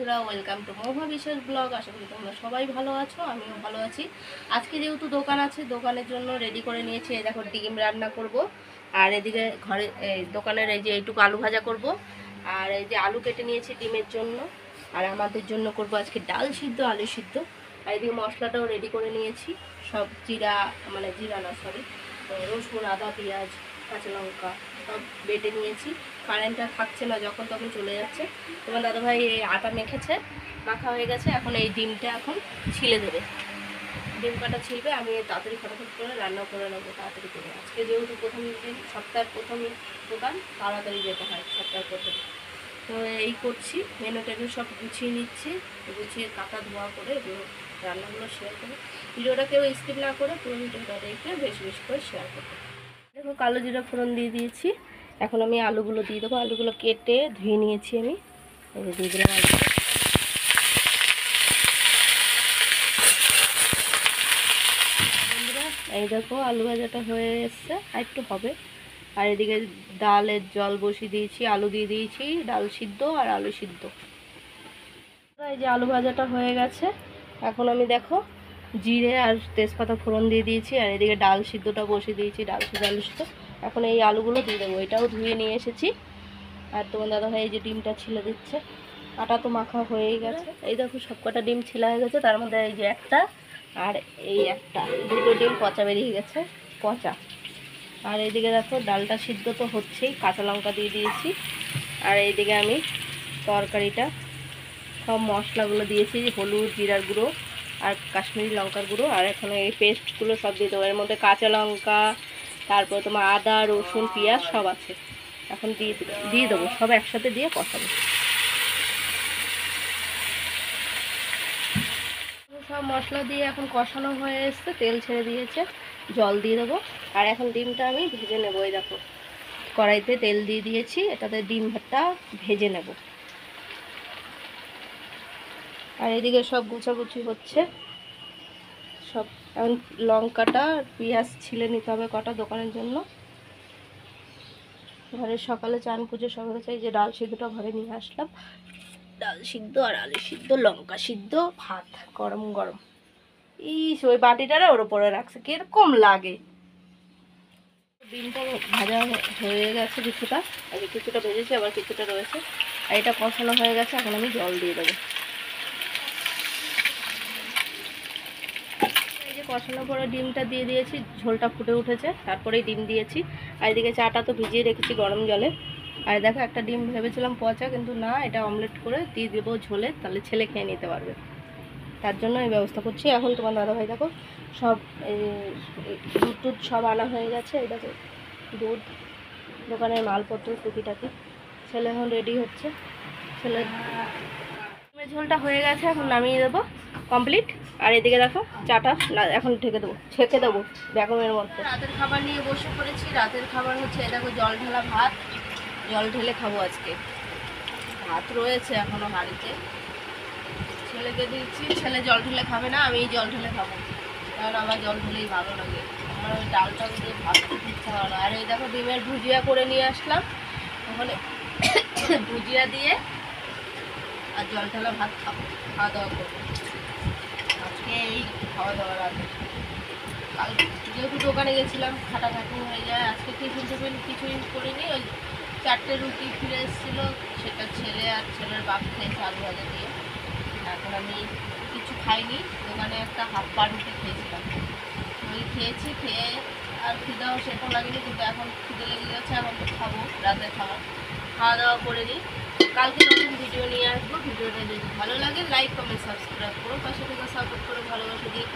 বন্ধুরা, welcome to মহুয়া বিশ্বাস blog. আশা করি তোমরা সবাই ভালো আছো, আমিও ভালো আছি। আজকে যেহেতু দোকান আছে, দোকানের জন্য রেডি করে নিয়েছি। এই দেখো ডিম রান্না করব, আর এদিকে ঘরে দোকানের এই যে এইটুকু আলু ভাজা করব, আর এই যে আলু কেটে নিয়েছি ডিমের জন্য। আর আমাদের জন্য করব আজকে ডাল সিদ্ধ, আলু সিদ্ধ। আর এদিকে মশলাটাও রেডি করে নিয়েছি, সব জিরা, মানে জিরা না সরি, রসুন, আদা, পেঁয়াজ, কাঁচা লঙ্কা সব বেটে নিয়েছি। কারেন্টটা থাকছে না, যখন তখন চলে যাচ্ছে। তোমার দাদাভাই এই আটা মেখেছে, মাখা হয়ে গেছে। এখন এই ডিমটা এখন ছিলে দেবে, ডিম কাটা ছিলবে। আমি তাড়াতাড়ি ফটাফট করে রান্না করে নেবো, তাড়াতাড়ি করে। আজকে যেহেতু প্রথম দিন, সপ্তাহের প্রথম দোকান, তাড়াতাড়ি যেতে হয় সপ্তাহের প্রথম। তো এই করছি, মেনু টেনু সব গুছিয়ে নিচ্ছি, গুছিয়ে কাটা ধোয়া করে এগুলো রান্নাগুলো শেয়ার করে। ভিডিওটা কেউ স্কিপ না করে পুরো ভিডিওটা দেখে বেশি বেশি করে শেয়ার করতে। দেখো কালো জিরা ফোড়ন দিয়ে দিয়েছি। এখন আমি আলুগুলো দিয়ে দেবো। আলুগুলো কেটে ধুয়ে নিয়েছি আমি, এই দিয়ে দিলাম আলু। বন্ধুরা এই দেখো আলু ভাজাটা হয়ে এসছে, আর একটু হবে। আর এদিকে ডালের জল বসিয়ে দিয়েছি, আলু দিয়ে দিয়েছি, ডাল সিদ্ধ আর আলু সিদ্ধ। এই যে আলু ভাজাটা হয়ে গেছে। এখন আমি দেখো জিরে আর তেজপাতা ফোড়ন দিয়ে দিয়েছি, আর এদিকে ডাল সিদ্ধটা বসিয়ে দিয়েছি, ডাল সিদ্ধ আলু সিদ্ধ। এখন এই আলুগুলো দিয়ে দেবো, এটাও ধুয়ে নিয়ে এসেছি। আর তোমার দাদাভাই এই যে ডিমটা ছিলে দিচ্ছে, আটা তো মাখা হয়েই গেছে। এই দেখো সব কটা ডিম ছিলা হয়ে গেছে, তার মধ্যে এই যে একটা আর এই একটা, দুটো ডিম পচা বেরিয়ে গেছে, পচা। আর এইদিকে দেখো ডালটা সিদ্ধ তো হচ্ছেই, কাঁচা লঙ্কা দিয়ে দিয়েছি। আর এইদিকে আমি তরকারিটা সব মশলাগুলো দিয়েছি, হলুদ, জিরার গুঁড়ো আর কাশ্মীরি লঙ্কার গুঁড়ো। আর এখানে এই পেস্টগুলো সব দিয়ে দেবো, এর মধ্যে কাঁচা লঙ্কা, তারপর তোমার আদা, রসুন, পেঁয়াজ সব আছে। এখন দিয়ে দেবো, সব একসাথে দিয়ে কষাবো। সব মশলা দিয়ে এখন কষানো হয়ে এসছে, তেল ছেড়ে দিয়েছে, জল দিয়ে দেবো। আর এখন ডিমটা আমি ভেজে নেবো। এই দেখো কড়াইতে তেল দিয়ে দিয়েছি, এটাতে ডিম ভাতটা ভেজে নেব। আর এদিকে সব গুছাগুছি হচ্ছে সব। এখন লঙ্কাটা পেঁয়াজ ছিলে নিতে হবে কটা দোকানের জন্য। ঘরে সকালে চান পুজো সব হয়েছে, এই যে ডাল সিদ্ধটা ঘরে নিয়ে আসলাম। ডাল সিদ্ধ আর আলু সিদ্ধ, লঙ্কা সিদ্ধ, ভাত গরম গরম। ইস, ওই বাটিটারে ওর উপরে রাখছে, কিরকম লাগে। ডিমটা ভাজা হয়ে গেছে কিছুটা, আগে কিছুটা ভেজেছি, আবার কিছুটা রয়েছে। আর এটা কষানো হয়ে গেছে, এখন আমি জল দিয়ে দেবো। এই যে কষানোর পরে ডিমটা দিয়ে দিয়েছি, ঝোলটা ফুটে উঠেছে, তারপরেই ডিম দিয়েছি। আর এদিকে চাটা তো ভিজিয়ে রেখেছি গরম জলে। আর দেখো একটা ডিম ভেবেছিলাম পচা, কিন্তু না, এটা অমলেট করে দিয়ে দেবো ঝোলে, তাহলে ছেলে খেয়ে নিতে পারবে। তার জন্য এই ব্যবস্থা করছি। এখন তোমার দাদাভাই দেখো সব দুধ টুধ সব আনা হয়ে গেছে। এই দেখো দুধ, দোকানের মালপত্র টুকিটাকি। ছেলে এখন রেডি হচ্ছে, ছেলে ডিমের ঝোলটা হয়ে গেছে, এখন নামিয়ে দেবো, কমপ্লিট। আর এদিকে দেখো চাটা এখন ছেঁকে দেবো বেগমের মধ্যে। রাতের খাবার নিয়ে বসে পড়েছি। রাতের খাবার হচ্ছে এই দেখো জল ঢালা ভাত, জল ঢেলে খাবো আজকে। ভাত রয়েছে এখনো হাঁড়িতে, ছেলেকে দিচ্ছি। ছেলে জল ঢেলে খাবে না, আমি জল ঢেলে খাবো, কারণ আমার জল ঢেলেই ভালো লাগে। আমার ওই ডালটা দিয়ে ভাত খেতে ইচ্ছা হয় না। আর এই দেখো ডিমের ভুজিয়া করে নিয়ে আসলাম, ওখানে ভুজিয়া দিয়ে আর জল ঢালা ভাত খাবো, খাওয়া দাওয়া করবো আজকে। এই খাওয়া দাওয়া রাতে, কাল যেহেতু দোকানে গেছিলাম খাটাখাটি হয়ে যায়। আজকে টিফিন কিছুই করিনি, ওই 4টে রুটি ফিরে এসেছিলো, সেটা ছেলে আর ছেলের বাপ খেয়েছে আলু ভাজা দিয়ে। এখন আমি কিছু খাইনি, দোকানে একটা হাফ পা রুটি খেয়েছিলাম, ওই খেয়েছি। খেয়ে আর খিদাও সেরকম লাগেনি, কিন্তু এখন খিদে লেগে গেছে, এখন তো খাবো রাতের খাওয়া দাওয়া করে নিই। কালকে নতুন ভিডিও নিয়ে আসবো। ভিডিওটা যদি ভালো লাগে লাইক কমেন্ট সাবস্ক্রাইব করো, পাশে থেকে সাপোর্ট করে ভালোবাসা দিয়ে।